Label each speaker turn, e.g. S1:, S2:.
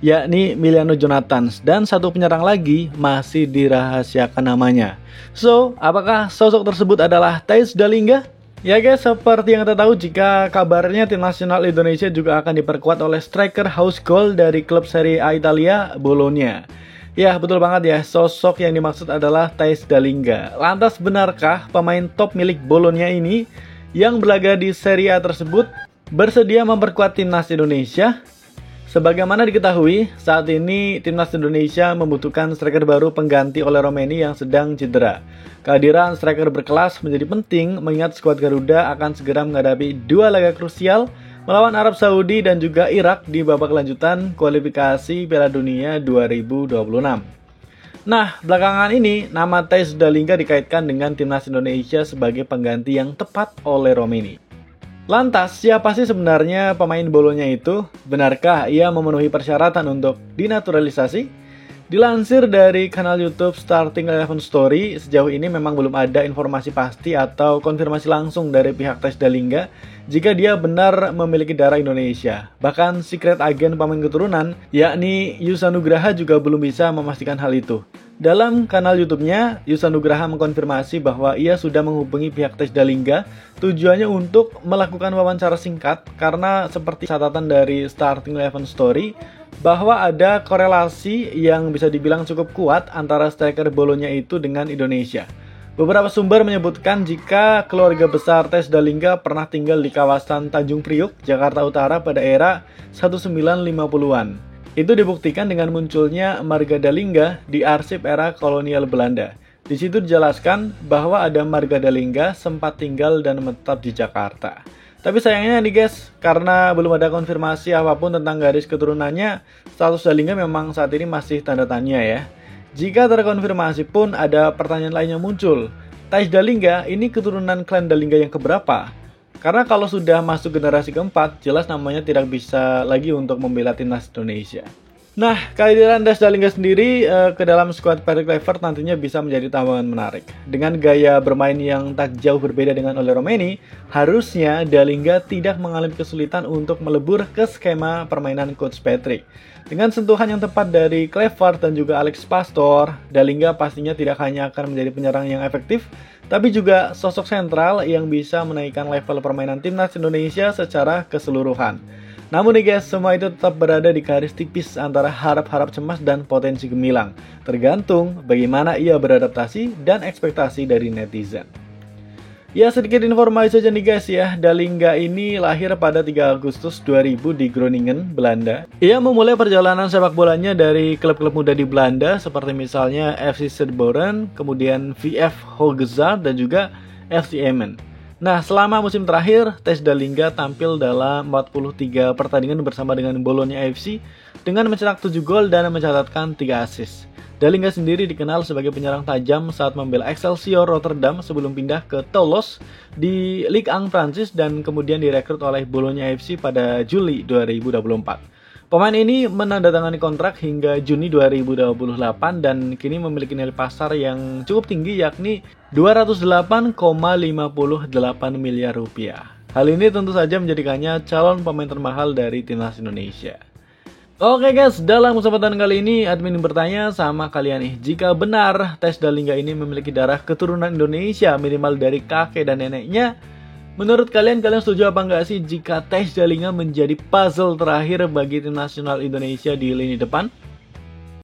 S1: yakni Emiliano Jonathans, dan satu penyerang lagi masih dirahasiakan namanya. So, apakah sosok tersebut adalah Theis Dallinga? Ya guys, seperti yang kita tahu, jika kabarnya tim nasional Indonesia juga akan diperkuat oleh striker house goal dari klub Serie A Italia, Bologna. Ya, betul banget ya, sosok yang dimaksud adalah Theis Dallinga. Lantas benarkah pemain top milik Bologna ini yang berlaga di Serie A tersebut bersedia memperkuat timnas Indonesia? Sebagaimana diketahui, saat ini timnas Indonesia membutuhkan striker baru pengganti oleh Romeni yang sedang cedera. Kehadiran striker berkelas menjadi penting mengingat skuad Garuda akan segera menghadapi dua laga krusial melawan Arab Saudi dan juga Irak di babak lanjutan kualifikasi Piala Dunia 2026. Nah, belakangan ini nama Theis Dallinga dikaitkan dengan timnas Indonesia sebagai pengganti yang tepat oleh Romeni. Lantas, siapa sih sebenarnya pemain Bologna itu? Benarkah ia memenuhi persyaratan untuk dinaturalisasi? Dilansir dari kanal YouTube Starting Eleven Story, sejauh ini memang belum ada informasi pasti atau konfirmasi langsung dari pihak Theis Dallinga jika dia benar memiliki darah Indonesia. Bahkan secret agen pemain keturunan, yakni Yusa Nugraha juga belum bisa memastikan hal itu. Dalam kanal YouTube-nya, Yusa Nugraha mengkonfirmasi bahwa ia sudah menghubungi pihak Theis Dallinga tujuannya untuk melakukan wawancara singkat karena seperti catatan dari Starting Eleven Story bahwa ada korelasi yang bisa dibilang cukup kuat antara striker Bologna itu dengan Indonesia. Beberapa sumber menyebutkan jika keluarga besar Theis Dallinga pernah tinggal di kawasan Tanjung Priuk, Jakarta Utara pada era 1950-an. Itu dibuktikan dengan munculnya marga Dallinga di arsip era kolonial Belanda. Di situ dijelaskan bahwa ada marga Dallinga sempat tinggal dan menetap di Jakarta. Tapi sayangnya nih guys, karena belum ada konfirmasi apapun tentang garis keturunannya, status Dallinga memang saat ini masih tanda tanya ya. Jika terkonfirmasi pun ada pertanyaan lainnya muncul. Theis Dallinga ini keturunan klan Dallinga yang keberapa? Karena kalau sudah masuk generasi keempat, jelas namanya tidak bisa lagi untuk membela timnas Indonesia. Nah, kehadiran Theis Dallinga sendiri ke dalam skuad Patrick Kluivert nantinya bisa menjadi tambahan menarik. Dengan gaya bermain yang tak jauh berbeda dengan Ole Romeni, harusnya Dallinga tidak mengalami kesulitan untuk melebur ke skema permainan Coach Patrick. Dengan sentuhan yang tepat dari Kluivert dan juga Alex Pastor, Dallinga pastinya tidak hanya akan menjadi penyerang yang efektif, tapi juga sosok sentral yang bisa menaikkan level permainan timnas Indonesia secara keseluruhan. Namun nih guys, semua itu tetap berada di garis tipis antara harap-harap cemas dan potensi gemilang, tergantung bagaimana ia beradaptasi dan ekspektasi dari netizen. Ya, sedikit informasi saja nih guys ya, Dallinga ini lahir pada 3 Agustus 2000 di Groningen, Belanda. Ia memulai perjalanan sepak bolanya dari klub-klub muda di Belanda seperti misalnya FC Sudboren, kemudian VF Hogezar dan juga FC Emmen. Nah, selama musim terakhir, Theis Dallinga tampil dalam 43 pertandingan bersama dengan Bologna FC dengan mencetak 7 gol dan mencatatkan 3 assist. Dallinga sendiri dikenal sebagai penyerang tajam saat membela Excelsior Rotterdam sebelum pindah ke Toulouse di Ligue 1 Prancis dan kemudian direkrut oleh Bologna FC pada Juli 2024. Pemain ini menandatangani kontrak hingga Juni 2028 dan kini memiliki nilai pasar yang cukup tinggi yakni 208,58 miliar rupiah. Hal ini tentu saja menjadikannya calon pemain termahal dari timnas Indonesia. Oke guys, dalam kesempatan kali ini admin bertanya sama kalian nih, jika benar Theis Dallinga ini memiliki darah keturunan Indonesia minimal dari kakek dan neneknya, menurut kalian setuju apa enggak sih jika Theis Dallinga menjadi puzzle terakhir bagi tim nasional Indonesia di lini depan?